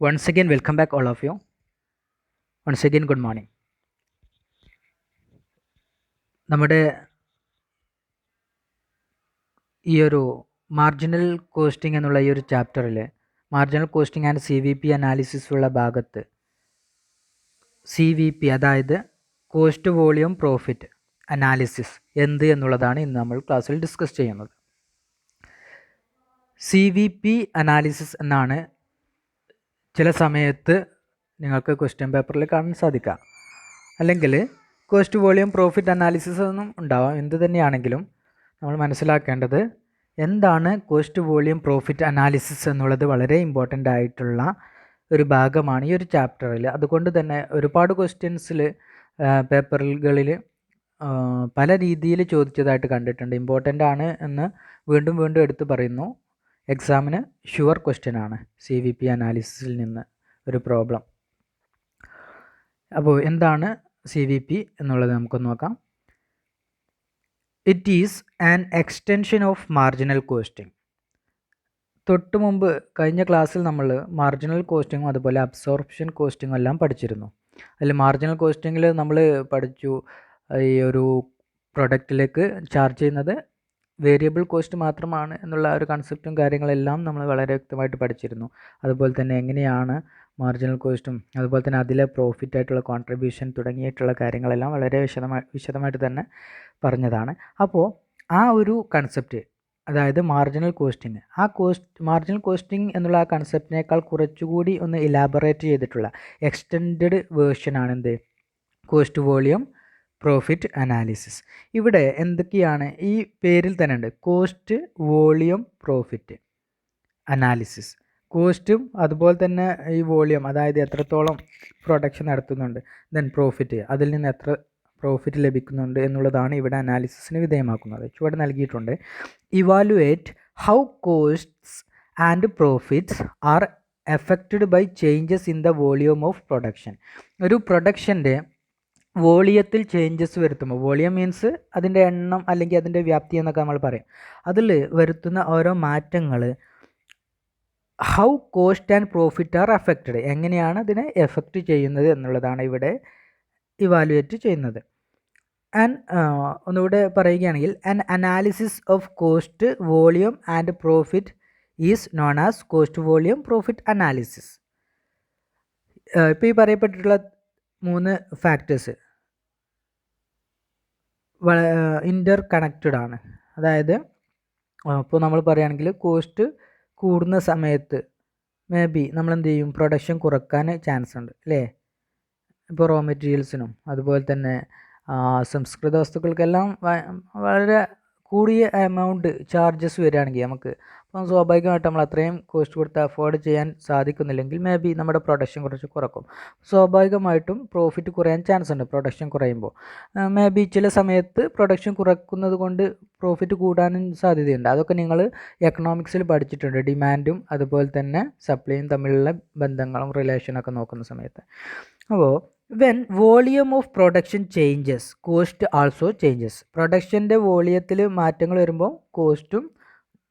Once again, welcome back, all of you. Once again, good morning. നമ്മുടെ ഈ ഒരു marginal costing എന്നുള്ള ഈ ഒരു ചാപ്റ്ററിൽ marginal costing and CVP analysis ഉള്ള ഭാഗത്ത് CVP അതായത് കോസ്റ്റ് വോളിയം പ്രോഫിറ്റ് അനാലിസിസ് എന്ത് എന്നുള്ളതാണ് ഇന്ന് നമ്മൾ ക്ലാസ്സിൽ ഡിസ്കസ് ചെയ്യുന്നത്. CVP അനാലിസിസ് എന്നാണ് ചില സമയത്ത് നിങ്ങൾക്ക് ക്വസ്റ്റ്യൻ പേപ്പറിൽ കാണാൻ സാധിക്കുക. അല്ലെങ്കിൽ കോസ്റ്റ് വോളിയം പ്രോഫിറ്റ് അനാലിസിസ് എന്നും ഉണ്ടാവാം. എന്ത് തന്നെയാണെങ്കിലും നമ്മൾ മനസ്സിലാക്കേണ്ടത് എന്താണ് കോസ്റ്റ് വോളിയം പ്രോഫിറ്റ് അനാലിസിസ് എന്നുള്ളത് വളരെ ഇമ്പോർട്ടൻ്റ് ആയിട്ടുള്ള ഒരു ഭാഗമാണ് ഈ ഒരു ചാപ്റ്ററിൽ. അതുകൊണ്ട് തന്നെ ഒരുപാട് ക്വസ്റ്റ്യൻസിൽ പേപ്പറുകളിൽ പല രീതിയിൽ ചോദിച്ചതായിട്ട് കണ്ടിട്ടുണ്ട്. ഇമ്പോർട്ടൻ്റ് ആണ് എന്ന് വീണ്ടും വീണ്ടും എടുത്തു പറയുന്നു. എക്സാമിന് ഷുവർ ക്വസ്റ്റ്യൻ ആണ് CVP അനാലിസിസിൽ നിന്ന് ഒരു പ്രോബ്ലം. അപ്പോൾ എന്താണ് CVP എന്നുള്ളത് നമുക്കൊന്ന് നോക്കാം. It is an extension of marginal costing. തൊട്ട് മുമ്പ് കഴിഞ്ഞ ക്ലാസ്സിൽ നമ്മൾ മാർജിനൽ കോസ്റ്റിങ്ങും അതുപോലെ അബ്സോർപ്ഷൻ കോസ്റ്റിങ്ങും എല്ലാം പഠിച്ചിരുന്നു. അതിൽ മാർജിനൽ കോസ്റ്റിങ്ങിൽ നമ്മൾ പഠിച്ചു ഈ ഒരു പ്രൊഡക്റ്റിലേക്ക് ചാർജ് ചെയ്യുന്നത് വേരിയബിൾ കോസ്റ്റ് മാത്രമാണ് എന്നുള്ള ഒരു കൺസെപ്റ്റും കാര്യങ്ങളെല്ലാം നമ്മൾ വളരെ വ്യക്തമായിട്ട് പഠിച്ചിരുന്നു. അതുപോലെ തന്നെ എങ്ങനെയാണ് മാർജിനൽ കോസ്റ്റും അതുപോലെ തന്നെ അതിലെ പ്രോഫിറ്റ് ആയിട്ടുള്ള കോൺട്രിബ്യൂഷൻ തുടങ്ങിയിട്ടുള്ള കാര്യങ്ങളെല്ലാം വളരെ വിശദമായിട്ട് തന്നെ പറഞ്ഞതാണ്. അപ്പോൾ ആ ഒരു കൺസെപ്റ്റ്, അതായത് മാർജിനൽ കോസ്റ്റിംഗ്, ആ മാർജിനൽ കോസ്റ്റിംഗ് എന്നുള്ള ആ കൺസെപ്റ്റിനേക്കാൾ കുറച്ചുകൂടി ഒന്ന് ഇലാബറേറ്റ് ചെയ്തിട്ടുള്ള എക്സ്റ്റെൻഡഡ് വേർഷനാണ് എന്ത് കോസ്റ്റ് വോളിയം പ്രോഫിറ്റ് അനാലിസിസ്. ഇവിടെ എന്തൊക്കെയാണ് ഈ പേരിൽ തന്നെ ഉണ്ട്, കോസ്റ്റ് വോളിയം പ്രോഫിറ്റ് അനാലിസിസ്. കോസ്റ്റും അതുപോലെ തന്നെ ഈ വോളിയം, അതായത് എത്രത്തോളം പ്രൊഡക്ഷൻ നടത്തുന്നുണ്ട്, ദെൻ പ്രോഫിറ്റ്, അതിൽ നിന്ന് എത്ര പ്രോഫിറ്റ് ലഭിക്കുന്നുണ്ട് എന്നുള്ളതാണ് ഇവിടെ അനാലിസിസിന് വിധേയമാക്കുന്നത്. ചുവടെ നൽകിയിട്ടുണ്ട്, evaluate how costs and profits are affected by changes in the volume of production. ഒരു പ്രൊഡക്ഷൻ്റെ വോളിയത്തിൽ ചേഞ്ചസ് വരുത്തുമ്പോൾ, വോളിയം മീൻസ് അതിൻ്റെ എണ്ണം അല്ലെങ്കിൽ അതിൻ്റെ വ്യാപ്തി എന്നൊക്കെ നമ്മൾ പറയും, അതിൽ വരുത്തുന്ന ഓരോ മാറ്റങ്ങൾ how cost and profit R affected, എങ്ങനെയാണ് അതിനെ എഫക്റ്റ് ചെയ്യുന്നത് എന്നുള്ളതാണ് ഇവിടെ ഇവാലുവേറ്റ് ചെയ്യുന്നത്. ആൻഡ് ഒന്നുകൂടെ പറയുകയാണെങ്കിൽ an analysis of cost volume and profit is known as cost volume profit analysis. ഇപ്പോൾ ഈ പറയപ്പെട്ടിട്ടുള്ള 3 ഫാക്ടേഴ്സ് ഇൻ്റർ കണക്റ്റഡ് ആണ്. അതായത് ഇപ്പോൾ നമ്മൾ പറയുകയാണെങ്കിൽ കോസ്റ്റ് കൂടുന്ന സമയത്ത് മേ ബി നമ്മൾ എന്ത് ചെയ്യും, പ്രൊഡക്ഷൻ കുറക്കാൻ ചാൻസ് ഉണ്ട് അല്ലേ. ഇപ്പോൾ റോ മെറ്റീരിയൽസിനും അതുപോലെ തന്നെ സംസ്കൃത വസ്തുക്കൾക്കെല്ലാം വളരെ കൂടിയ എമൗണ്ട് ചാർജസ് വരികയാണെങ്കിൽ നമുക്ക് അപ്പം സ്വാഭാവികമായിട്ട് നമ്മൾ അത്രയും കോസ്റ്റ് കൊടുത്ത് അഫോർഡ് ചെയ്യാൻ സാധിക്കുന്നില്ലെങ്കിൽ മേ ബി നമ്മുടെ പ്രൊഡക്ഷൻ കുറച്ച് കുറക്കും. സ്വാഭാവികമായിട്ടും പ്രോഫിറ്റ് കുറയാൻ ചാൻസ് ഉണ്ട് പ്രൊഡക്ഷൻ കുറയുമ്പോൾ. മേ ബി ചില സമയത്ത് പ്രൊഡക്ഷൻ കുറക്കുന്നത് കൊണ്ട് പ്രോഫിറ്റ് കൂടാനും സാധ്യതയുണ്ട്. അതൊക്കെ നിങ്ങൾ എക്കണോമിക്സിൽ പഠിച്ചിട്ടുണ്ട്, ഡിമാൻഡും അതുപോലെ തന്നെ സപ്ലൈയും തമ്മിലുള്ള ബന്ധങ്ങളും റിലേഷനൊക്കെ നോക്കുന്ന സമയത്ത്. അപ്പോൾ when volume of production changes cost also changes. പ്രൊഡക്ഷൻ്റെ വോളിയത്തിൽ മാറ്റങ്ങൾ വരുമ്പോൾ കോസ്റ്റും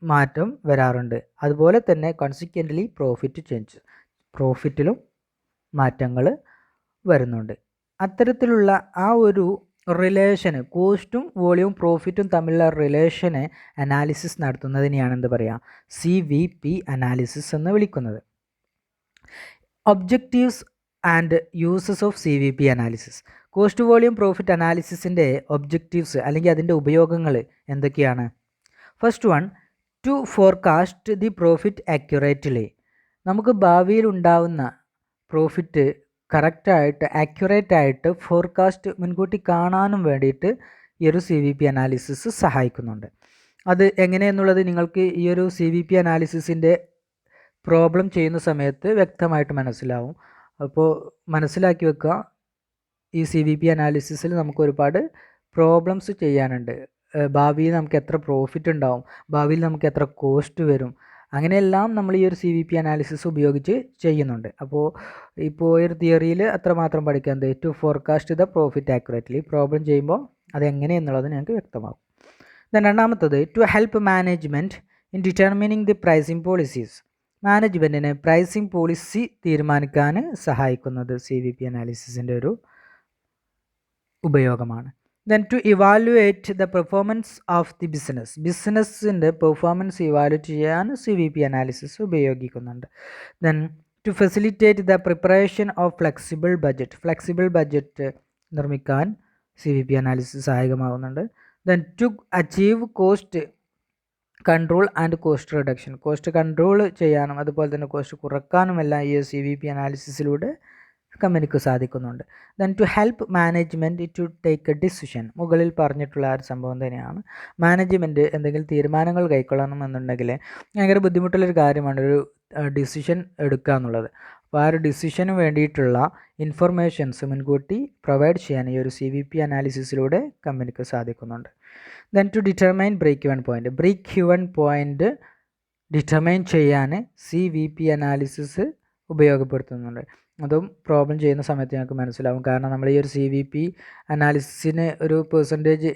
മാറ്റം വരാറുണ്ട്. അതുപോലെ തന്നെ കോൺസിക്വൻ്റ്ലി പ്രോഫിറ്റ് ചേഞ്ച്, പ്രോഫിറ്റിലും മാറ്റങ്ങൾ വരുന്നുണ്ട്. അത്തരത്തിലുള്ള ആ ഒരു റിലേഷന്, കോസ്റ്റും വോളിയവും പ്രോഫിറ്റും തമ്മിലുള്ള റിലേഷന് അനാലിസിസ് നടത്തുന്നതിനെയാണ് എന്ത് പറയുക, CVP അനാലിസിസ് എന്ന് വിളിക്കുന്നത്. Objectives and uses of CVP analysis. Cost volume profit അനാലിസിസിൻ്റെ ഒബ്ജക്റ്റീവ്സ് അല്ലെങ്കിൽ അതിൻ്റെ ഉപയോഗങ്ങൾ എന്തൊക്കെയാണ്? First one, to forecast the profit accurately. നമുക്ക് ഭാവിയിൽ ഉണ്ടാവുന്ന പ്രോഫിറ്റ് കറക്റ്റായിട്ട് ആക്യുറേറ്റ് ആയിട്ട് ഫോർകാസ്റ്റ് മുൻകൂട്ടി കാണാനും വേണ്ടിയിട്ട് ഈ ഒരു CVP അനാലിസിസ് സഹായിക്കുന്നുണ്ട്. അത് എങ്ങനെയെന്നുള്ളത് നിങ്ങൾക്ക് ഈ ഒരു CVP അനാലിസിസിൻ്റെ പ്രോബ്ലം ചെയ്യുന്ന സമയത്ത് വ്യക്തമായിട്ട് മനസ്സിലാവും. അപ്പോൾ മനസ്സിലാക്കി വെക്കുക, ഈ CVP അനാലിസിസിൽ നമുക്ക് ഒരുപാട് പ്രോബ്ലംസ് ചെയ്യാനുണ്ട്. ഭാവിയിൽ നമുക്ക് എത്ര പ്രോഫിറ്റ് ഉണ്ടാവും, ഭാവിയിൽ നമുക്ക് എത്ര കോസ്റ്റ് വരും, അങ്ങനെയെല്ലാം നമ്മൾ ഈ ഒരു CVP അനാലിസിസ് ഉപയോഗിച്ച് ചെയ്യുന്നുണ്ട്. അപ്പോൾ ഇപ്പോൾ ഒരു തിയറിയിൽ അത്രമാത്രം പഠിക്കാൻ to forecast the profit accurately, problem ചെയ്യുമ്പോൾ അതെങ്ങനെയെന്നുള്ളത് ഞങ്ങൾക്ക് വ്യക്തമാകും. ദെൻ രണ്ടാമത്തത്, to help management in determining the pricing policies. മാനേജ്മെൻറ്റിന് പ്രൈസിംഗ് പോളിസി തീരുമാനിക്കാൻ സഹായിക്കുന്നത് CVP അനാലിസിസിൻ്റെ ഒരു ഉപയോഗമാണ്. Then to evaluate the performance of the ബിസിനസ്സിൻ്റെ പെർഫോമൻസ് ഇവാലുവേറ്റ് ചെയ്യാൻ CVP അനാലിസിസ് ഉപയോഗിക്കുന്നുണ്ട്. Then to facilitate the preparation of flexible budget നിർമ്മിക്കാൻ CVP അനാലിസിസ് സഹായകമാകുന്നുണ്ട്. Then to achieve cost control and cost control ചെയ്യാനും അതുപോലെ തന്നെ കോസ്റ്റ് കുറക്കാനുമെല്ലാം ഈ CVP അനാലിസിസിലൂടെ കമ്പനിക്ക് സാധിക്കുന്നുണ്ട്. Then to help management to take a decision, മുകളിൽ പറഞ്ഞിട്ടുള്ള ആ ഒരു സംഭവം തന്നെയാണ്. മാനേജ്മെൻറ്റ് എന്തെങ്കിലും തീരുമാനങ്ങൾ കൈക്കൊള്ളണമെന്നുണ്ടെങ്കിൽ ഭയങ്കര ബുദ്ധിമുട്ടുള്ളൊരു കാര്യമാണ് ഒരു ഡിസിഷൻ എടുക്കുക എന്നുള്ളത്. അപ്പോൾ ആ ഒരു ഡിസിഷന് വേണ്ടിയിട്ടുള്ള ഇൻഫർമേഷൻസ് മുൻകൂട്ടി പ്രൊവൈഡ് ചെയ്യാൻ ഈ ഒരു CVP അനാലിസിസിലൂടെ കമ്പനിക്ക് സാധിക്കുന്നുണ്ട്. Then to determine break even point determine ചെയ്യാൻ CVP അനാലിസിസ് ഉപയോഗപ്പെടുത്തുന്നുണ്ട്. അതും പ്രോബ്ലം ചെയ്യുന്ന സമയത്ത് ഞങ്ങൾക്ക് മനസ്സിലാവും. കാരണം നമ്മൾ ഈ ഒരു CVP അനാലിസിസിന് ഒരു പെർസെൻറ്റേജ്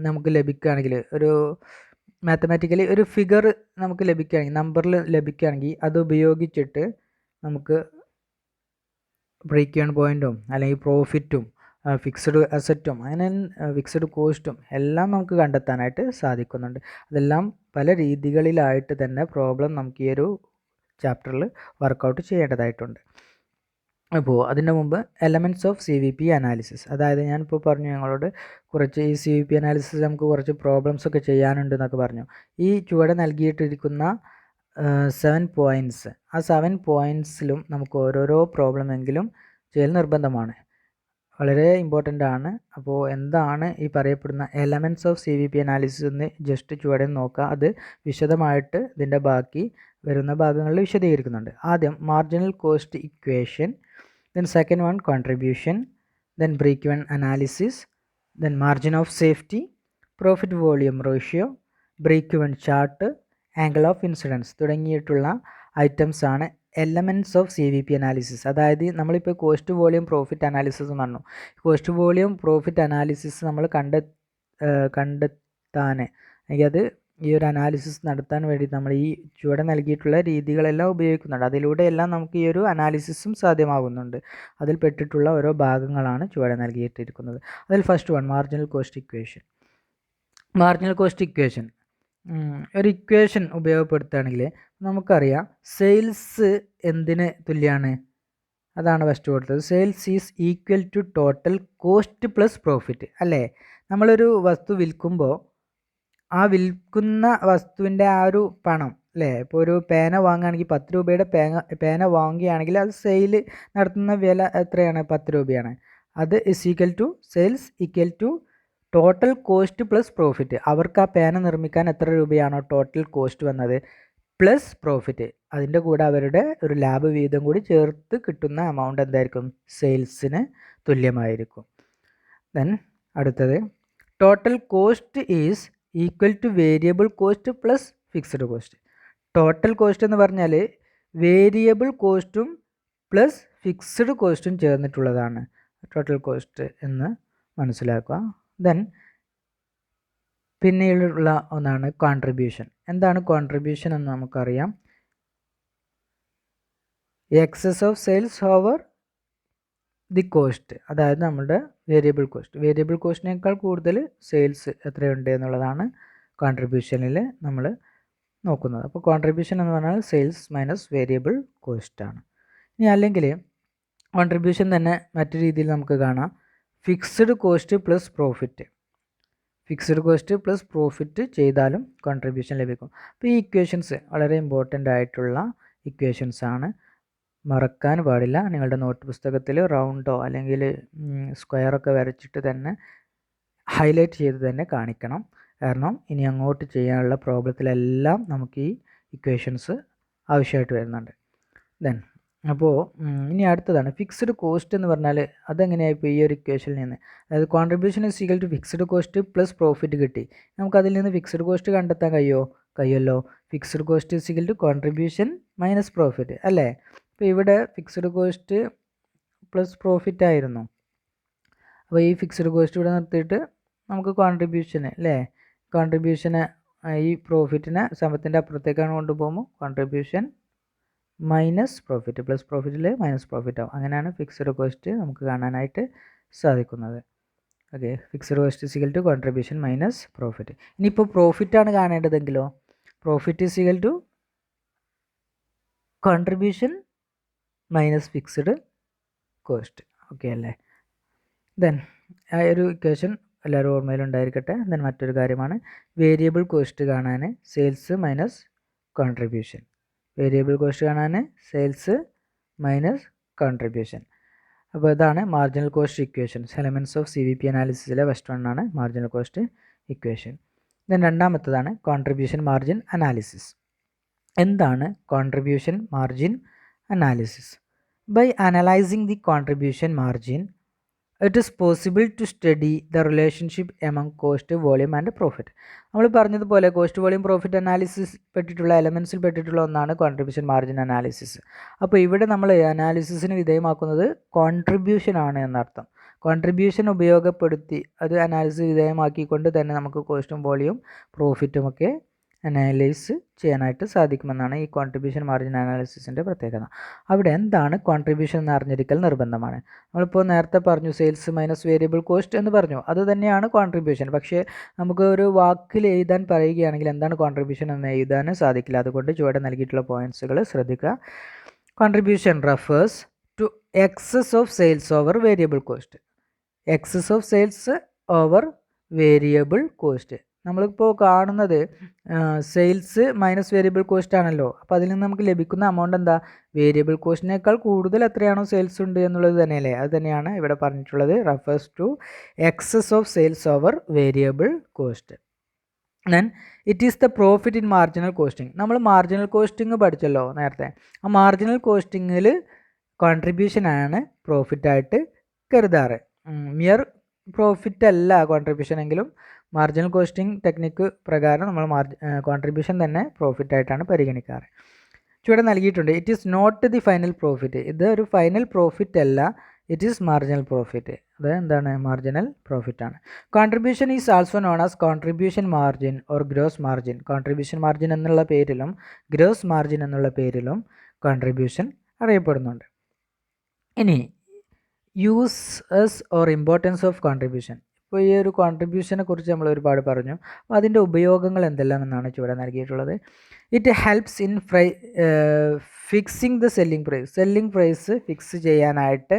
നമുക്ക് ലഭിക്കുകയാണെങ്കിൽ, ഒരു മാത്തമാറ്റിക്കലി ഒരു ഫിഗർ നമുക്ക് ലഭിക്കുകയാണെങ്കിൽ, നമ്പറിൽ ലഭിക്കുകയാണെങ്കിൽ അത് ഉപയോഗിച്ചിട്ട് നമുക്ക് ബ്രേക്ക് ഇവൻ പോയിൻറ്റും അല്ലെങ്കിൽ പ്രോഫിറ്റും ഫിക്സഡ് അസറ്റും അങ്ങനെ ഫിക്സഡ് കോസ്റ്റും എല്ലാം നമുക്ക് കണ്ടെത്താനായിട്ട് സാധിക്കുന്നുണ്ട്. അതെല്ലാം പല രീതികളിലായിട്ട് തന്നെ പ്രോബ്ലം നമുക്ക് ഈ ഒരു ചാപ്റ്ററിൽ വർക്കൗട്ട് ചെയ്യേണ്ടതായിട്ടുണ്ട്. അപ്പോൾ അതിൻ്റെ മുമ്പ് എലമെൻറ്റ്സ് ഓഫ് CVP അനാലിസിസ്, അതായത് ഞാനിപ്പോൾ പറഞ്ഞു ഞങ്ങളോട് കുറച്ച് ഈ CVP അനാലിസിസ് നമുക്ക് കുറച്ച് പ്രോബ്ലംസ് ഒക്കെ ചെയ്യാനുണ്ട് എന്നൊക്കെ പറഞ്ഞു. ഈ ചുവടെ നൽകിയിട്ടിരിക്കുന്ന 7 പോയിൻറ്റ്സ്, ആ 7 പോയിൻറ്റ്സിലും നമുക്ക് ഓരോരോ പ്രോബ്ലം എങ്കിലും ചെയ്യൽ നിർബന്ധമാണ്, വളരെ ഇമ്പോർട്ടൻ്റ് ആണ്. അപ്പോൾ എന്താണ് ഈ പറയപ്പെടുന്ന എലമെൻറ്റ്സ് ഓഫ് CVP അനാലിസിസ് എന്ന് ജസ്റ്റ് ചുവടെ നോക്കുക. അത് വിശദമായിട്ട് ഇതിൻ്റെ ബാക്കി വരുന്ന ഭാഗങ്ങളിൽ വിശദീകരിക്കുന്നുണ്ട്. ആദ്യം marginal cost equation, then second one contribution, then break even analysis, then margin of safety, profit volume ratio, break even chart, angle of incidence തുടങ്ങിയിട്ടുള്ള ഐറ്റംസ് ആണ് എലമെൻറ്റ്സ് ഓഫ് CVP അനാലിസിസ്. അതായത് നമ്മളിപ്പോൾ കോസ്റ്റ് വോളിയം പ്രോഫിറ്റ് അനാലിസിസ് എന്ന് പറഞ്ഞു. Cost volume profit analysis നമ്മൾ കണ്ടെത്താൻ അല്ലെങ്കിൽ അത് ഈ ഒരു അനാലിസിസ് നടത്താൻ വേണ്ടി നമ്മൾ ഈ ചുവടെ നൽകിയിട്ടുള്ള രീതികളെല്ലാം ഉപയോഗിക്കുന്നുണ്ട്. അതിലൂടെയെല്ലാം നമുക്ക് ഈ ഒരു അനാലിസിസും സാധ്യമാകുന്നുണ്ട്. അതിൽ പെട്ടിട്ടുള്ള ഓരോ ഭാഗങ്ങളാണ് ചുവടെ നൽകിയിട്ടിരിക്കുന്നത്. അതിൽ first one marginal cost equation. ഒരു ഇക്വേഷൻ ഉപയോഗപ്പെടുത്തുകയാണെങ്കിൽ നമുക്കറിയാം സെയിൽസ് എന്തിന് തുല്യമാണ്, അതാണ് ഫസ്റ്റ് കൊടുത്തത്. Sales is equal to total cost plus profit, അല്ലേ? നമ്മളൊരു വസ്തു വിൽക്കുമ്പോൾ ആ വിൽക്കുന്ന വസ്തുവിൻ്റെ ആ ഒരു പണം, അല്ലേ? ഇപ്പോൾ ഒരു പേന വാങ്ങുകയാണെങ്കിൽ 10 രൂപയുടെ പേന വാങ്ങുകയാണെങ്കിൽ അത് സെയിൽ നടത്തുന്ന വില എത്രയാണ്? 10 രൂപയാണ്. അത് is equal to sales equal to total cost plus profit. അവർക്ക് ആ പേന നിർമ്മിക്കാൻ എത്ര രൂപയാണോ ടോട്ടൽ കോസ്റ്റ് വന്നത് പ്ലസ് പ്രോഫിറ്റ്, അതിൻ്റെ കൂടെ അവരുടെ ഒരു ലാഭ വീതം കൂടി ചേർത്ത് കിട്ടുന്ന എമൗണ്ട് എന്തായിരിക്കും? സെയിൽസിന് തുല്യമായിരിക്കും. ദെൻ അടുത്തത് total cost is equal to variable cost plus fixed cost. Total cost എന്ന് പറഞ്ഞാൽ വേരിയബിൾ കോസ്റ്റും പ്ലസ് ഫിക്സഡ് കോസ്റ്റും ചേർന്നിട്ടുള്ളതാണ് ടോട്ടൽ കോസ്റ്റ് എന്ന് മനസ്സിലാക്കുക. ദെൻ പിന്നീടുള്ള ഒന്നാണ് കോൺട്രിബ്യൂഷൻ. എന്താണ് കോൺട്രിബ്യൂഷൻ എന്ന് നമുക്കറിയാം. Excess of sales over the cost, അതായത് നമ്മുടെ വേരിയബിൾ കോസ്റ്റിനേക്കാൾ കൂടുതൽ സെയിൽസ് എത്രയുണ്ട് എന്നുള്ളതാണ് കോൺട്രിബ്യൂഷനിൽ നമ്മൾ നോക്കുന്നത്. അപ്പോൾ കോൺട്രിബ്യൂഷൻ എന്ന് പറഞ്ഞാൽ സെയിൽസ് മൈനസ് വേരിയബിൾ കോസ്റ്റാണ്. ഇനി അല്ലെങ്കിൽ കോൺട്രിബ്യൂഷൻ തന്നെ മറ്റു രീതിയിൽ നമുക്ക് കാണാം, ഫിക്സഡ് കോസ്റ്റ് പ്ലസ് പ്രോഫിറ്റ് ചെയ്താലും കോൺട്രിബ്യൂഷൻ ലഭിക്കും. അപ്പോൾ ഈ ഇക്വേഷൻസ് വളരെ ഇമ്പോർട്ടൻ്റ് ആയിട്ടുള്ള ഇക്വേഷൻസ് ആണ്, മറക്കാൻ പാടില്ല. നിങ്ങളുടെ നോട്ട് പുസ്തകത്തിൽ റൗണ്ടോ അല്ലെങ്കിൽ സ്ക്വയറൊക്കെ വരച്ചിട്ട് തന്നെ ഹൈലൈറ്റ് ചെയ്ത് തന്നെ കാണിക്കണം. കാരണം ഇനി അങ്ങോട്ട് ചെയ്യാനുള്ള പ്രോബ്ലത്തിലെല്ലാം നമുക്ക് ഈ ഇക്വേഷൻസ് ആവശ്യമായിട്ട് വരുന്നുണ്ട്. ദെൻ അപ്പോൾ ഇനി അടുത്തതാണ് ഫിക്സ്ഡ് കോസ്റ്റ് എന്ന് പറഞ്ഞാൽ അതെങ്ങനെയായിപ്പോൾ ഈ ഒരു ഇക്വേഷനിൽ നിന്ന്, അതായത് contribution is equal to fixed cost plus profit കിട്ടി. നമുക്കതിൽ നിന്ന് ഫിക്സ്ഡ് കോസ്റ്റ് കണ്ടെത്താൻ കഴിയുമല്ലോ. Fixed cost is equal to contribution minus profit, അല്ലേ? അപ്പോൾ ഇവിടെ ഫിക്സ്ഡ് കോസ്റ്റ് പ്ലസ് പ്രോഫിറ്റ് ആയിരുന്നു. അപ്പോൾ ഈ ഫിക്സ്ഡ് കോസ്റ്റ് ഇവിടെ നിർത്തിയിട്ട് നമുക്ക് കോൺട്രിബ്യൂഷന്, അല്ലേ? കോൺട്രിബ്യൂഷന് ഈ പ്രോഫിറ്റിനെ സമത്തിൻ്റെ അപ്പുറത്തേക്കാണ് കൊണ്ടുപോകുമ്പോൾ കോൺട്രിബ്യൂഷൻ മൈനസ് പ്രോഫിറ്റ്, പ്ലസ് പ്രോഫിറ്റിൽ മൈനസ് പ്രോഫിറ്റ് ആവും. അങ്ങനെയാണ് ഫിക്സഡ് കോസ്റ്റ് നമുക്ക് കാണാനായിട്ട് സാധിക്കുന്നത്. Okay, fixed cost is equal to contribution minus profit. ഇനിയിപ്പോൾ പ്രോഫിറ്റാണ് കാണേണ്ടതെങ്കിലോ, profit is equal to contribution minus fixed cost. Okay അല്ലേ? ദെൻ ആ ഒരു ഇക്വേഷൻ എല്ലാവരും ഓർമ്മയിലുണ്ടായിരിക്കട്ടെ. ദെൻ മറ്റൊരു കാര്യമാണ് വേരിയബിൾ കോസ്റ്റ് കാണാൻ sales minus contribution. Variable cost കാണാൻ സെയിൽസ് മൈനസ് കോൺട്രിബ്യൂഷൻ. അപ്പോൾ ഇതാണ് marginal cost equations. Elements of CVP അനാലിസിസിലെ first one ആണ് മാർജിനൽ കോസ്റ്റ് ഇക്വേഷൻ. ദെൻ രണ്ടാമത്തതാണ് കോൺട്രിബ്യൂഷൻ മാർജിൻ അനാലിസിസ്. എന്താണ് contribution margin analysis? By analysing the contribution margin it is possible to study the relationship among cost, volume and profit. നമ്മൾ പറഞ്ഞതുപോലെ cost, volume, profit analysis പെട്ടിട്ടുള്ള എലമെൻസിൽ പെട്ടിട്ടുള്ള ഒന്നാണ് contribution margin analysis. അപ്പോൾ ഇവിടെ നമ്മൾ അനാലിസിസിന് വിധേയമാക്കുന്നത് കോൺട്രിബ്യൂഷൻ ആണ് എന്നർത്ഥം. കോൺട്രിബ്യൂഷൻ ഉപയോഗപ്പെടുത്തി അത് അനാലിസിസ് വിധേയമാക്കിക്കൊണ്ട് തന്നെ നമുക്ക് കോസ്റ്റും വോളിയം പ്രോഫിറ്റും ഒക്കെ അനലൈസ് ചെയ്യാനായിട്ട് സാധിക്കുമെന്നാണ് ഈ കോൺട്രിബ്യൂഷൻ മാർജിൻ അനാലിസിസിൻ്റെ പ്രത്യേകത. അവിടെ എന്താണ് കോൺട്രിബ്യൂഷൻ എന്ന് അറിഞ്ഞിരിക്കൽ നിർബന്ധമാണ്. നമ്മളിപ്പോൾ നേരത്തെ പറഞ്ഞു സെയിൽസ് മൈനസ് വേരിയബിൾ കോസ്റ്റ് എന്ന് പറഞ്ഞു, അത് തന്നെയാണ് കോൺട്രിബ്യൂഷൻ. പക്ഷേ നമുക്ക് ഒരു വാക്കിൽ എഴുതാൻ പറയുകയാണെങ്കിൽ എന്താണ് കോൺട്രിബ്യൂഷൻ എന്ന് എഴുതാൻ സാധിക്കില്ല. അതുകൊണ്ട് ചുവടെ നൽകിയിട്ടുള്ള പോയിൻറ്റ്സുകൾ ശ്രദ്ധിക്കുക. Contribution refers to excess of sales over variable cost. Excess of sales over variable cost. നമ്മളിപ്പോൾ കാണുന്നത് സെയിൽസ് മൈനസ് വേരിയബിൾ കോസ്റ്റ് ആണല്ലോ. അപ്പോൾ അതിൽ നിന്ന് നമുക്ക് ലഭിക്കുന്ന എമൗണ്ട് എന്താ? വേരിയബിൾ കോസ്റ്റിനേക്കാൾ കൂടുതൽ എത്രയാണോ സെയിൽസ് ഉണ്ട് എന്നുള്ളത് തന്നെയല്ലേ? അത് തന്നെയാണ് ഇവിടെ പറഞ്ഞിട്ടുള്ളത്. Refers to excess of sales over variable cost. Then it is the profit in marginal costing. നമ്മൾ മാർജിനൽ കോസ്റ്റിംഗ് പഠിച്ചല്ലോ നേരത്തെ. ആ മാർജിനൽ കോസ്റ്റിങ്ങിൽ കോൺട്രിബ്യൂഷനാണ് പ്രോഫിറ്റായിട്ട് കരുതാറ്. മിയർ പ്രോഫിറ്റ് അല്ല കോൺട്രിബ്യൂഷൻ എങ്കിലും മാർജിനൽ കോസ്റ്റിംഗ് ടെക്നിക്ക് പ്രകാരം നമ്മൾ കോൺട്രിബ്യൂഷൻ തന്നെ പ്രോഫിറ്റായിട്ടാണ് പരിഗണിക്കാറ്. ചുവടെ നൽകിയിട്ടുണ്ട് it is not the final profit. ഇത് ഒരു ഫൈനൽ പ്രോഫിറ്റ് അല്ല, ഇറ്റ് ഈസ് മാർജിനൽ പ്രോഫിറ്റ്. അത് എന്താണ്? മാർജിനൽ പ്രോഫിറ്റ് ആണ്. Contribution is also known as contribution margin or gross margin. Contribution margin എന്നുള്ള പേരിലും ഗ്രോസ് മാർജിൻ എന്നുള്ള പേരിലും കോൺട്രിബ്യൂഷൻ അറിയപ്പെടുന്നുണ്ട്. ഇനി uses or importance of contribution. ഇപ്പോൾ ഈ ഒരു കോൺട്രിബ്യൂഷനെ കുറിച്ച് നമ്മൾ ഒരുപാട് പറഞ്ഞു. അപ്പോൾ അതിൻ്റെ ഉപയോഗങ്ങൾ എന്തെല്ലാം എന്നാണ് ചുവടെ നൽകിയിട്ടുള്ളത്. It helps in fixing the selling price. Selling price fix ചെയ്യാനായിട്ട്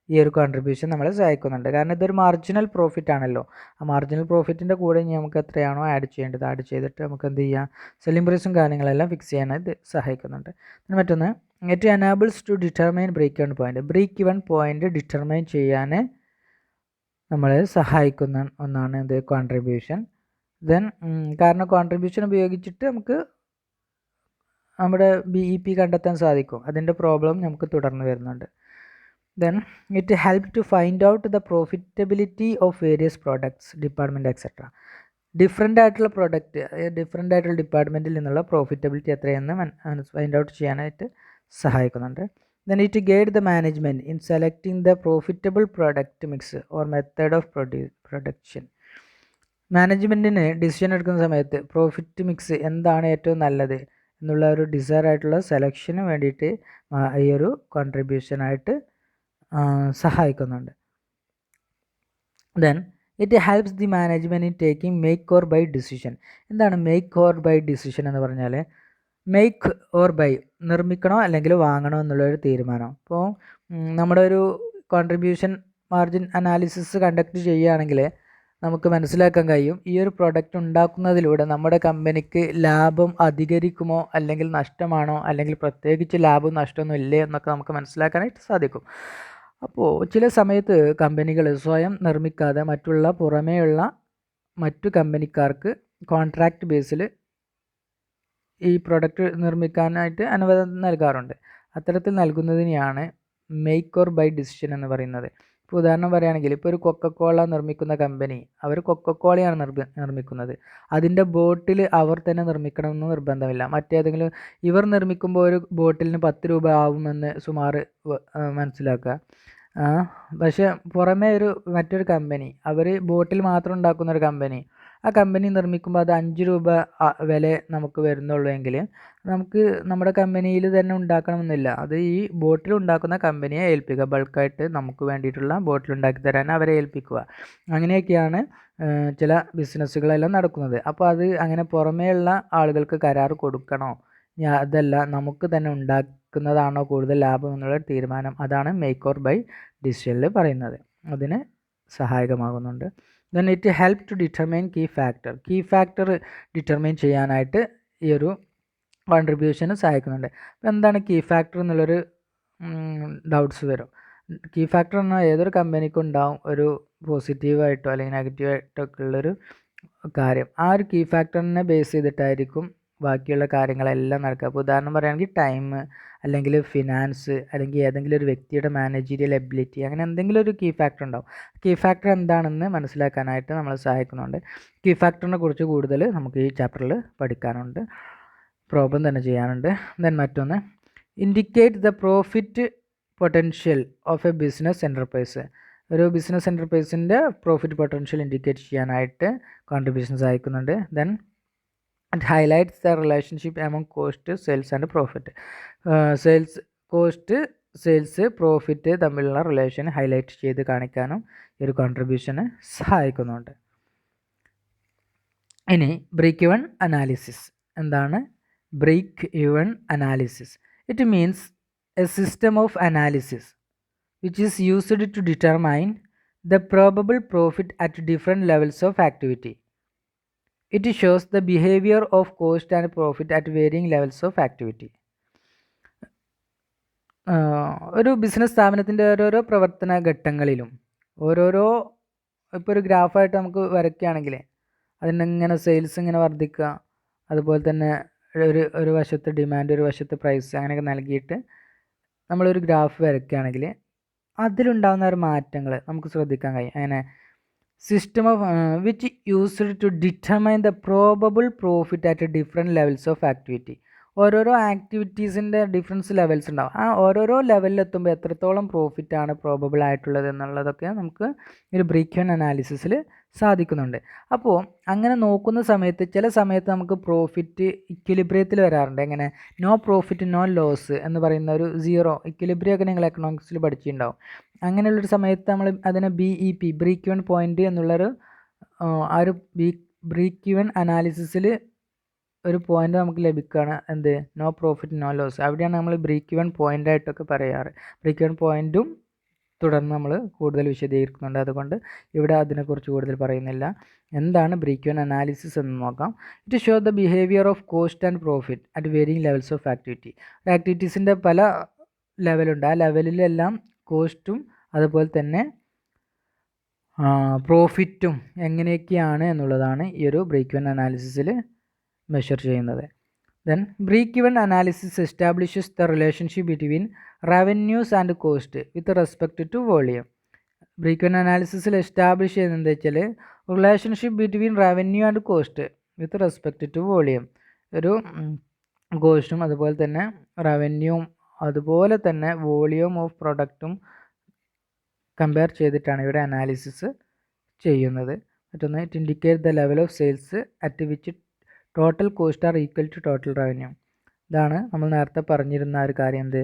ഈ ഒരു കോൺട്രിബ്യൂഷൻ നമ്മളെ സഹായിക്കുന്നുണ്ട്. കാരണം ഇതൊരു മാർജിനൽ പ്രോഫിറ്റ് ആണല്ലോ. ആ മാർജിനൽ പ്രോഫിറ്റിൻ്റെ കൂടെ ഇനി നമുക്ക് എത്രയാണോ ആഡ് ചെയ്യേണ്ടത് ആഡ് ചെയ്തിട്ട് നമുക്ക് എന്ത് ചെയ്യാം? സെല്ലിംഗ് പ്രൈസും കാര്യങ്ങളെല്ലാം ഫിക്സ് ചെയ്യാനായിട്ട് സഹായിക്കുന്നുണ്ട്. മറ്റൊന്ന് it enables to determine break even point. Break even point determine ചെയ്യാൻ നമ്മളെ സഹായിക്കുന്ന ഒന്നാണ് ഇത് കോൺട്രിബ്യൂഷൻ. ദെൻ കാരണം കോൺട്രിബ്യൂഷൻ ഉപയോഗിച്ചിട്ട് നമുക്ക് നമ്മുടെ BEP കണ്ടെത്താൻ സാധിക്കും. അതിൻ്റെ പ്രോബ്ലം നമുക്ക് തുടർന്ന് വരുന്നുണ്ട്. Then it help to find out the profitability of various products, department etcetera. Different ആയിട്ടുള്ള പ്രോഡക്റ്റ്, ഡിഫറെൻ്റ് ആയിട്ടുള്ള ഡിപ്പാർട്ട്മെൻറ്റിൽ നിന്നുള്ള പ്രോഫിറ്റബിലിറ്റി എത്രയെന്ന് ഫൈൻഡ് ഔട്ട് ചെയ്യാനായിട്ട് സഹായിക്കുന്നുണ്ട്. Then it guide the management in selecting the profitable product mix or method of production. മാനേജ്മെൻറ്റിന് decision എടുക്കുന്ന സമയത്ത് പ്രോഫിറ്റ് മിക്സ് എന്താണ് ഏറ്റവും നല്ലത് എന്നുള്ള ഒരു ഡിസൈർ ആയിട്ടുള്ള സെലക്ഷന് വേണ്ടിയിട്ട് ഈ ഒരു കോൺട്രിബ്യൂഷനായിട്ട് സഹായിക്കുന്നുണ്ട്. Then it helps the management in taking make or buy decision. എന്താണ് മേക്ക് ഓർ ബൈ ഡിസിഷൻ എന്ന് പറഞ്ഞാൽ? മേക്ക് ഓർ ബൈ, നിർമ്മിക്കണോ അല്ലെങ്കിൽ വാങ്ങണോ എന്നുള്ളൊരു തീരുമാനം. അപ്പോൾ നമ്മുടെ ഒരു കോൺട്രിബ്യൂഷൻ മാർജിൻ അനാലിസിസ് കണ്ടക്ട് ചെയ്യുകയാണെങ്കിൽ നമുക്ക് മനസ്സിലാക്കാൻ കഴിയും ഈ ഒരു പ്രൊഡക്റ്റ് ഉണ്ടാക്കുന്നതിലൂടെ നമ്മുടെ കമ്പനിക്ക് ലാഭം അധികരിക്കുമോ അല്ലെങ്കിൽ നഷ്ടമാണോ, അല്ലെങ്കിൽ പ്രത്യേകിച്ച് ലാഭവും നഷ്ടമൊന്നും ഇല്ലേ എന്നൊക്കെ നമുക്ക് മനസ്സിലാക്കാനായിട്ട് സാധിക്കും. അപ്പോൾ ചില സമയത്ത് കമ്പനികൾ സ്വയം നിർമ്മിക്കാതെ പുറമേയുള്ള മറ്റു കമ്പനിക്കാർക്ക് കോൺട്രാക്റ്റ് ബേസിൽ ഈ പ്രൊഡക്റ്റ് നിർമ്മിക്കാനായിട്ട് അനുവാദം നൽകാറുണ്ട്. അത്തരത്തിൽ നൽകുന്നതിനെയാണ് മേക്ക് ഓർ ബൈ ഡിസിഷൻ എന്ന് പറയുന്നത്. ഇപ്പോൾ ഉദാഹരണം പറയുകയാണെങ്കിൽ ഇപ്പോൾ ഒരു കൊക്കക്കോള നിർമ്മിക്കുന്ന കമ്പനി, അവർ കൊക്കക്കോളയാണ് നിർമ്മിക്കുന്നത്. അതിൻ്റെ ബോട്ടിൽ അവർ തന്നെ നിർമ്മിക്കണമെന്ന് നിർബന്ധമില്ല. മറ്റേതെങ്കിലും ഇവർ നിർമ്മിക്കുമ്പോൾ ഒരു ബോട്ടിലിന് 10 രൂപ ആവുമെന്ന് സുമാർ മനസ്സിലാക്കുക. പക്ഷേ പുറമേ മറ്റൊരു കമ്പനി, അവർ ബോട്ടിൽ മാത്രം ഉണ്ടാക്കുന്ന ഒരു കമ്പനി, ആ കമ്പനി നിർമ്മിക്കുമ്പോൾ അത് 5 രൂപ വില നമുക്ക് വരുന്നുള്ളൂ എങ്കിൽ നമുക്ക് നമ്മുടെ കമ്പനിയിൽ തന്നെ ഉണ്ടാക്കണമെന്നില്ല. അത് ഈ ബോട്ടിൽ ഉണ്ടാക്കുന്ന കമ്പനിയെ ഏൽപ്പിക്കുക. ബൾക്കായിട്ട് നമുക്ക് വേണ്ടിയിട്ടുള്ള ബോട്ടിൽ ഉണ്ടാക്കി തരാൻ അവരെ ഏൽപ്പിക്കുക. അങ്ങനെയൊക്കെയാണ് ചില ബിസിനസ്സുകളെല്ലാം നടക്കുന്നത്. അപ്പോൾ അത് അങ്ങനെ പുറമേയുള്ള ആളുകൾക്ക് കരാർ കൊടുക്കണോ, അതല്ല നമുക്ക് തന്നെ ഉണ്ടാക്കുന്നതാണോ കൂടുതൽ ലാഭം എന്നുള്ള തീരുമാനം, അതാണ് മേക്ക് ഓർ ബൈ ഡിസിഷനിൽ പറയുന്നത്. അതിന് സഹായകമാകുന്നുണ്ട്. Then it help to determine key factor determine ചെയ്യാനായിട്ട് ഈ ഒരു കോൺട്രിബ്യൂഷന് സഹായിക്കുന്നുണ്ട്. അപ്പോൾ എന്താണ് കീ ഫാക്ടർ എന്നുള്ളൊരു ഡൗട്ട്സ് വരും. കീ ഫാക്ടർ എന്നാൽ ഏതൊരു കമ്പനിക്കും ഉണ്ടാവും ഒരു പോസിറ്റീവായിട്ടോ അല്ലെങ്കിൽ നെഗറ്റീവായിട്ടോ ഒക്കെ ഉള്ളൊരു കാര്യം. ആ ഒരു കീ ഫാക്ടറിനെ ബേസ് ചെയ്തിട്ടായിരിക്കും ബാക്കിയുള്ള കാര്യങ്ങളെല്ലാം നടക്കുക. അപ്പോൾ ഉദാഹരണം പറയുകയാണെങ്കിൽ ടൈം, അല്ലെങ്കിൽ ഫിനാൻസ്, അല്ലെങ്കിൽ ഏതെങ്കിലും ഒരു വ്യക്തിയുടെ മാനേജീരിയൽ എബിലിറ്റി, അങ്ങനെ എന്തെങ്കിലും ഒരു കീ ഫാക്ടർ ഉണ്ടാവും. കീ ഫാക്ടർ എന്താണെന്ന് മനസ്സിലാക്കാനായിട്ട് നമ്മളെ സഹായിക്കുന്നുണ്ട്. കീ ഫാക്ടറിനെ കുറിച്ച് കൂടുതൽ നമുക്ക് ഈ ചാപ്റ്ററിൽ പഠിക്കാനുണ്ട്, പ്രോബ്ലം തന്നെ ചെയ്യാനുണ്ട്. ദെൻ മറ്റൊന്ന്, indicate the profit potential of A business enterprise. ഒരു ബിസിനസ് എൻ്റർപ്രൈസിൻ്റെ പ്രോഫിറ്റ് പൊട്ടൻഷ്യൽ ഇൻഡിക്കേറ്റ് ചെയ്യാനായിട്ട് കോൺട്രിബ്യൂഷൻ സഹായിക്കുന്നുണ്ട്. Then it highlights the relationship among cost, sales and profit. Sales profit തമ്മിലുള്ള റിലേഷൻ ഹൈലൈറ്റ് ചെയ്ത് കാണിക്കാനും ഈ ഒരു കോൺട്രിബ്യൂഷന് സഹായിക്കുന്നുണ്ട്. ഇനി ബ്രേക്ക് ഇവൻ അനാലിസിസ്. എന്താണ് break even analysis? It means a system of analysis which is used to determine the probable profit at different levels of activity. It shows the behavior of cost and profit at varying levels of activity. ഒരു business സ്ഥാപനത്തിൻ്റെ ഓരോരോ പ്രവർത്തന ഘട്ടങ്ങളിലും ഓരോരോ, ഇപ്പോൾ ഒരു ഗ്രാഫായിട്ട് നമുക്ക് വരയ്ക്കുകയാണെങ്കിൽ അതിനിങ്ങനെ സെയിൽസ് ഇങ്ങനെ വർദ്ധിക്കുക, അതുപോലെ തന്നെ ഒരു വശത്ത് ഡിമാൻഡ്, ഒരു വശത്ത് പ്രൈസ്, അങ്ങനെയൊക്കെ നൽകിയിട്ട് നമ്മളൊരു ഗ്രാഫ് വരയ്ക്കുകയാണെങ്കിൽ അതിലുണ്ടാകുന്ന ഒരു മാറ്റങ്ങൾ നമുക്ക് ശ്രദ്ധിക്കാൻ കഴിയും. അങ്ങനെ system of which used to determine the probable profit at different levels of activity. ഓരോരോ ആക്ടിവിറ്റീസിൻ്റെ ഡിഫറൻസ് ലെവൽസ് ഉണ്ടാവും. ആ ഓരോരോ ലെവലിലെത്തുമ്പോൾ എത്രത്തോളം പ്രോഫിറ്റാണ് പ്രോബബിൾ ആയിട്ടുള്ളത് എന്നുള്ളതൊക്കെ നമുക്ക് ഒരു ബ്രേക്ക് ഇവൻ അനാലിസിസിൽ സാധിക്കുന്നുണ്ട്. അപ്പോൾ അങ്ങനെ നോക്കുന്ന സമയത്ത് ചില സമയത്ത് നമുക്ക് പ്രോഫിറ്റ് ഇക്വിലിബ്രിയത്തിൽ വരാറുണ്ട്. എങ്ങനെ നോ പ്രോഫിറ്റ് നോ ലോസ് എന്ന് പറയുന്ന ഒരു സീറോ ഇക്വിലിബ്രിയം ഒക്കെ നിങ്ങൾ എക്കണോമിക്സിൽ പഠിച്ചിട്ടുണ്ടാവും. അങ്ങനെയുള്ളൊരു സമയത്ത് നമ്മൾ അതിനെ BEP, ബ്രേക്ക് ഇവൻ പോയിൻ്റ് എന്നുള്ളൊരു ആ ഒരു ബ്രേക്ക് ഇവൻ അനാലിസിസിൽ ഒരു പോയിൻ്റ് നമുക്ക് ലഭിക്കുകയാണ്. എന്ത്? No profit no loss. അവിടെയാണ് നമ്മൾ ബ്രേക്ക് ഇവൻ പോയിൻ്റായിട്ടൊക്കെ പറയാറ്. ബ്രേക്ക് ഇവൻ പോയിൻറ്റും തുടർന്ന് നമ്മൾ കൂടുതൽ വിശദീകരിക്കുന്നുണ്ട്. അതുകൊണ്ട് ഇവിടെ അതിനെക്കുറിച്ച് കൂടുതൽ പറയുന്നില്ല. എന്താണ് ബ്രേക്ക് ഇവൻ അനാലിസിസ് എന്ന് നോക്കാം. It show the behaviour of cost and profit at varying levels of activity. ആക്ടിവിറ്റീസിൻ്റെ പല ലെവലുണ്ട്. ആ ലെവലിലെല്ലാം കോസ്റ്റും അതുപോലെ തന്നെ പ്രോഫിറ്റും എങ്ങനെയൊക്കെയാണ് എന്നുള്ളതാണ് ഈ ഒരു ബ്രേക്ക് ഇവൻ അനാലിസിസിൽ മെഷർ ചെയ്യുന്നത്. Then break even analysis establishes the relationship between revenues and cost with respect to volume. Break even അനാലിസിസിൽ എസ്റ്റാബ്ലിഷ് ചെയ്യുന്നത് എന്താ വെച്ചാൽ relationship between revenue and cost with respect to volume. ഒരു കോസ്റ്റും അതുപോലെ തന്നെ റവന്യൂവും അതുപോലെ തന്നെ വോളിയം ഓഫ് പ്രൊഡക്റ്റും കമ്പയർ ചെയ്തിട്ടാണ് ഇവിടെ അനാലിസിസ് ചെയ്യുന്നത്. മറ്റൊന്ന്, it indicate the level of sales at which total cost are equal to total revenue. ഇതാണ് നമ്മൾ നേരത്തെ പറഞ്ഞിരുന്ന ഒരു കാര്യം. എന്ത്?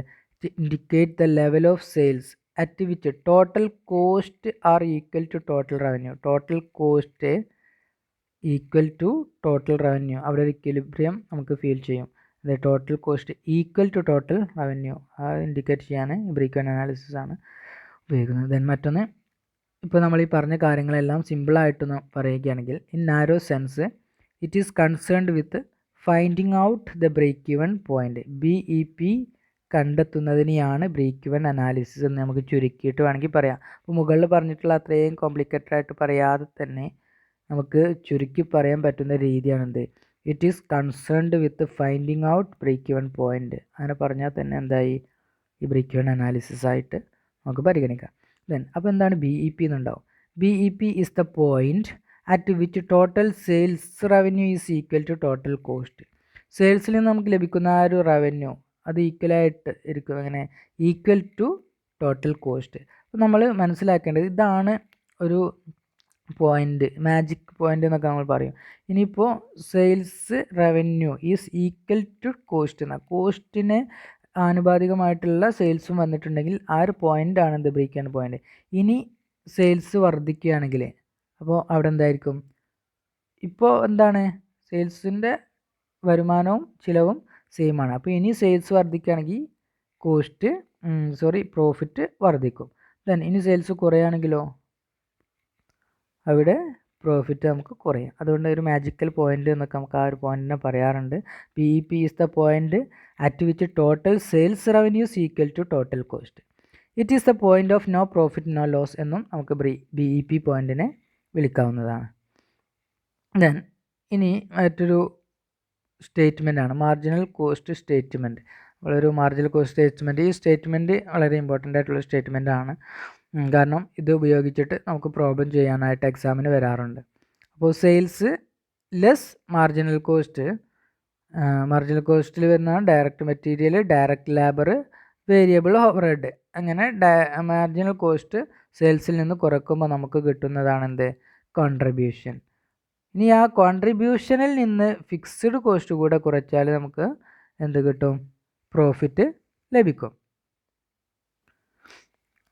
Indicate the level of sales at which total cost are equal to total revenue. Total cost equal to total revenue. അവിടെ ഒരു equilibrium നമുക്ക് ഫീൽ ചെയ്യും. അത് total cost equal to total revenue അത് ഇൻഡിക്കേറ്റ് ചെയ്യാൻ ബ്രേക്ക് ഇവൻ അനാലിസിസ് ആണ് ഉപയോഗിക്കുന്നത്. Then മറ്റൊന്ന്, ഇപ്പോൾ നമ്മൾ ഈ പറഞ്ഞ കാര്യങ്ങളെല്ലാം സിമ്പിളായിട്ടൊന്ന് പറയുകയാണെങ്കിൽ in narrow sense it is concerned with finding out the break even point. BEP കണ്ടെത്തുന്നതിനെയാണ് ബ്രേക്ക് ഇവൻ അനാലിസിസ് എന്ന് നമുക്ക് ചുരുക്കിയിട്ട് വേണമെങ്കിൽ പറയാം. അപ്പോൾ മുകളിൽ പറഞ്ഞിട്ടുള്ള അത്രയും കോംപ്ലിക്കേറ്റഡ് ആയിട്ട് പറയാതെ തന്നെ നമുക്ക് ചുരുക്കി പറയാൻ പറ്റുന്ന രീതിയാണെന്ത്? It is concerned with finding out break even point. അങ്ങനെ പറഞ്ഞാൽ തന്നെ എന്തായി? ഈ ബ്രേക്ക് ഇവൻ അനാലിസിസ് ആയിട്ട് നമുക്ക് പരിഗണിക്കാം. ദെൻ അപ്പോൾ എന്താണ് BEP എന്നുണ്ടാവും. BEP is the point at which total sales revenue is equal to total cost. സെയിൽസിൽ നിന്ന് നമുക്ക് ലഭിക്കുന്ന ആ ഒരു റവന്യൂ അത് ഈക്വലായിട്ട് ഇരിക്കും. അങ്ങനെ ഈക്വൽ ടു ടോട്ടൽ കോസ്റ്റ്. അപ്പോൾ നമ്മൾ മനസ്സിലാക്കേണ്ടത് ഇതാണ് ഒരു പോയിൻ്റ്, മാജിക് പോയിൻ്റ് എന്നൊക്കെ നമ്മൾ പറയും. ഇനിയിപ്പോൾ sales revenue is equal to cost എന്ന കോസ്റ്റിന് ആനുപാതികമായിട്ടുള്ള സെയിൽസും വന്നിട്ടുണ്ടെങ്കിൽ ആ ഒരു പോയിൻ്റാണ് എന്ത് ബ്രേക്ക് ഈവൻ പോയിൻ്റ്. ഇനി സെയിൽസ് വർദ്ധിക്കുകയാണെങ്കിൽ അപ്പോൾ അവിടെ എന്തായിരിക്കും, ഇപ്പോൾ എന്താണ് സെയിൽസിൻ്റെ വരുമാനവും ചിലവും സെയിം ആണ്. അപ്പോൾ ഇനി സെയിൽസ് വർദ്ധിക്കുകയാണെങ്കിൽ പ്രോഫിറ്റ് വർദ്ധിക്കും. ദെൻ ഇനി സെയിൽസ് കുറയുകയാണെങ്കിലോ അവിടെ പ്രോഫിറ്റ് നമുക്ക് കുറയും. അതുകൊണ്ട് ഒരു മാജിക്കൽ പോയിൻ്റ് എന്നൊക്കെ നമുക്ക് ആ ഒരു പോയിന്റിനെ പറയാറുണ്ട്. PEP is the point at which total sales revenue is equal to total cost. It is the point of no profit no loss എന്നും നമുക്ക് BEP പോയിന്റിനെ വിളിക്കാവുന്നതാണ്. ദെൻ ഇനി മറ്റൊരു സ്റ്റേറ്റ്മെൻ്റ് ആണ് മാർജിനൽ കോസ്റ്റ് സ്റ്റേറ്റ്മെൻറ്റ്. നമ്മളൊരു മാർജിനൽ കോസ്റ്റ് സ്റ്റേറ്റ്മെൻറ്റ്, ഈ statement വളരെ ഇമ്പോർട്ടൻ്റ് ആയിട്ടുള്ള സ്റ്റേറ്റ്മെൻ്റ് ആണ്. കാരണം ഇത് ഉപയോഗിച്ചിട്ട് നമുക്ക് പ്രോബ്ലം ചെയ്യാനായിട്ട് എക്സാമിന് വരാറുണ്ട്. അപ്പോൾ sales less marginal cost, marginal കോസ്റ്റിൽ വരുന്നതാണ് direct material, direct labour, variable overhead. അങ്ങനെ മാർജിനൽ കോസ്റ്റ് സെയിൽസിൽ നിന്ന് കുറയ്ക്കുമ്പോൾ നമുക്ക് കിട്ടുന്നതാണ് എന്ത്, കോൺട്രിബ്യൂഷൻ. ഇനി ആ കോൺട്രിബ്യൂഷനിൽ നിന്ന് ഫിക്സ്ഡ് കോസ്റ്റ് കൂടെ കുറച്ചാൽ നമുക്ക് എന്ത് കിട്ടും, പ്രോഫിറ്റ് ലഭിക്കും.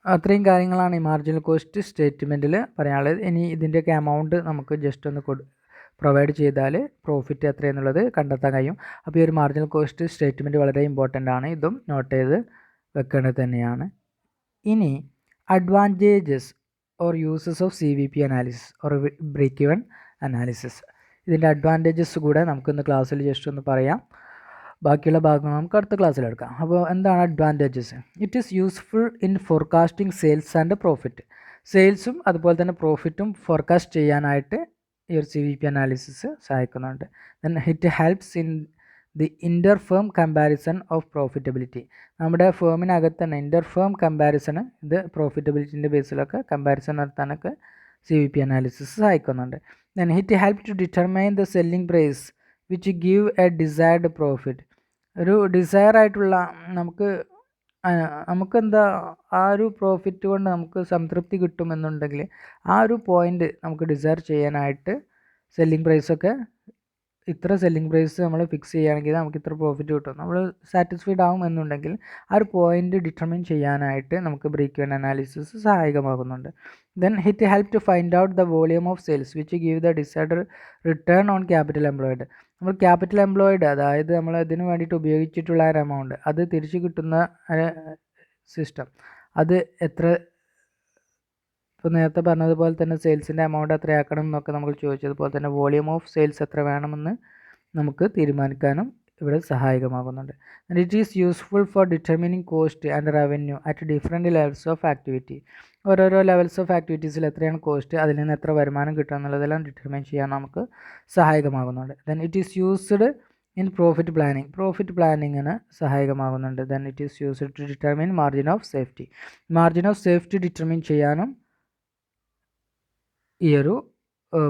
അത്രയും കാര്യങ്ങളാണ് ഈ മാർജിനൽ കോസ്റ്റ് സ്റ്റേറ്റ്മെൻറ്റിൽ പറയാനുള്ളത്. ഇനി ഇതിൻ്റെയൊക്കെ എമൗണ്ട് നമുക്ക് ജസ്റ്റ് ഒന്ന് പ്രൊവൈഡ് ചെയ്താൽ പ്രോഫിറ്റ് എത്രയെന്നുള്ളത് കണ്ടെത്താൻ കഴിയും. അപ്പോൾ ഈ ഒരു മാർജിനൽ കോസ്റ്റ് സ്റ്റേറ്റ്മെൻറ്റ് വളരെ ഇമ്പോർട്ടൻ്റ് ആണ്. ഇതും നോട്ട് ചെയ്ത് വെക്കേണ്ടത് തന്നെയാണ്. ഇനി advantages or uses of CVP analysis or break even analysis. ഇതിൻ്റെ അഡ്വാൻറ്റേജസ് കൂടെ നമുക്കിന്ന് ക്ലാസ്സിൽ ജസ്റ്റ് ഒന്ന് പറയാം. ബാക്കിയുള്ള ഭാഗങ്ങൾ നമുക്ക് അടുത്ത ക്ലാസ്സിലെടുക്കാം. അപ്പോൾ എന്താണ് advantages? It is useful in forecasting sales and profit. സെയിൽസും അതുപോലെ തന്നെ പ്രോഫിറ്റും ഫോർകാസ്റ്റ് ചെയ്യാനായിട്ട് ഈ ഒരു CVP അനാലിസിസ് സഹായിക്കുന്നുണ്ട്. Then it helps in the inter firm comparison of profitability. നമ്മുടെ ഫേമിനകത്ത് തന്നെ ഇൻ്റർ ഫേം കമ്പാരിസണ്, ഇത് പ്രോഫിറ്റബിലിറ്റിൻ്റെ ബേസിലൊക്കെ കമ്പാരിസൺ നടത്താനൊക്കെ CVP അനാലിസിസ് സഹായിക്കുന്നുണ്ട്. Then it help to determine the selling price which give a desired profit. ഒരു ഡിസയർ ആയിട്ടുള്ള നമുക്കെന്താ ആ ഒരു പ്രോഫിറ്റ് കൊണ്ട് നമുക്ക് സംതൃപ്തി കിട്ടുമെന്നുണ്ടെങ്കിൽ ആ ഒരു പോയിൻ്റ് നമുക്ക് ഡിസയർ ചെയ്യാനായിട്ട് സെല്ലിംഗ് പ്രൈസൊക്കെ ഇത്ര സെല്ലിംഗ് പ്രൈസ് നമ്മൾ ഫിക്സ് ചെയ്യുകയാണെങ്കിൽ നമുക്ക് ഇത്ര പ്രോഫിറ്റ് കിട്ടും, നമ്മൾ സാറ്റിസ്ഫൈഡ് ആവും എന്നുണ്ടെങ്കിൽ ആ ഒരു പോയിൻ്റ് ഡിറ്റർമിൻ ചെയ്യാനായിട്ട് നമുക്ക് ബ്രേക്ക് ഈവൻ അനാലിസിസ് സഹായകമാകുന്നുണ്ട്. Then it help to find out the volume of sales which give the desired return on capital employed. നമ്മൾ ക്യാപിറ്റൽ എംപ്ലോയിഡ്, അതായത് നമ്മൾ ഇതിന് വേണ്ടിയിട്ട് ഉപയോഗിച്ചിട്ടുള്ള ഒരു എമൗണ്ട്, അത് തിരിച്ച് കിട്ടുന്ന സിസ്റ്റം, അത് എത്ര, ഇപ്പോൾ നേരത്തെ പറഞ്ഞതുപോലെ തന്നെ സെയിൽസിൻ്റെ എമൗണ്ട് എത്രയാക്കണം എന്നൊക്കെ നമ്മൾ ചോദിച്ചതുപോലെ തന്നെ വോളിയം ഓഫ് സെയിൽസ് എത്ര വേണമെന്ന് നമുക്ക് തീരുമാനിക്കാനും ഇവിടെ സഹായകമാകുന്നുണ്ട്. And it is useful for determining cost and revenue at different levels of activity. ഓരോരോ ലെവൽസ് ഓഫ് ആക്ടിവിറ്റീസിൽ എത്രയാണ് കോസ്റ്റ്, അതിൽ നിന്ന് എത്ര വരുമാനം കിട്ടുക എന്നുള്ളതെല്ലാം ഡിറ്റർമൈൻ ചെയ്യാൻ നമുക്ക് സഹായകമാകുന്നുണ്ട്. Then it is used in profit planning. Profit പ്ലാനിങ്ങിന് സഹായകമാകുന്നുണ്ട്. Then it is used to determine margin of safety. Margin of safety determine ചെയ്യാനും ഈ ഒരു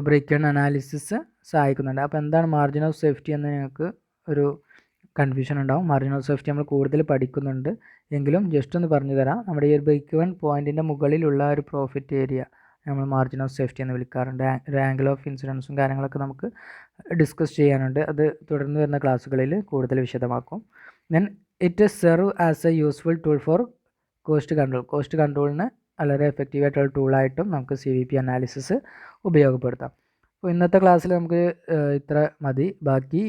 ബ്രേക്ക് ഈവൻ അനാലിസിസ് സഹായിക്കുന്നുണ്ട്. അപ്പോൾ എന്താണ് മാർജിൻ ഓഫ് സേഫ്റ്റി എന്ന് നിങ്ങൾക്ക് ഒരു കൺഫ്യൂഷൻ ഉണ്ടാവും. മാർജിൻ ഓഫ് സേഫ്റ്റി നമ്മൾ കൂടുതൽ പഠിക്കുന്നുണ്ട് എങ്കിലും ജസ്റ്റ് ഒന്ന് പറഞ്ഞു തരാം. നമ്മുടെ ഈ ഒരു ബ്രേക്ക് ഈവൻ പോയിൻറ്റിൻ്റെ മുകളിലുള്ള ഒരു പ്രോഫിറ്റ് ഏരിയ നമ്മൾ മാർജിൻ ഓഫ് സേഫ്റ്റി എന്ന് വിളിക്കാറുണ്ട്. ഒരു ആംഗിൾ ഓഫ് ഇൻസിഡൻസും കാര്യങ്ങളൊക്കെ നമുക്ക് ഡിസ്കസ് ചെയ്യാനുണ്ട്. അത് തുടർന്ന് വരുന്ന ക്ലാസ്സുകളിൽ കൂടുതൽ വിശദമാക്കും. Then it serve as a useful tool for cost control. Cost കൺട്രോളിന് വളരെ എഫക്റ്റീവായിട്ടുള്ള ടൂളായിട്ടും നമുക്ക് CVP അനാലിസിസ് ഉപയോഗപ്പെടുത്താം. അപ്പോൾ ഇന്നത്തെ ക്ലാസ്സിൽ നമുക്ക് ഇത്ര മതി. ബാക്കി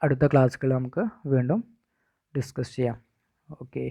അടുത്ത ക്ലാസ്സുകൾ നമുക്ക് വീണ്ടും ഡിസ്കസ് ചെയ്യാം. ഓക്കെ.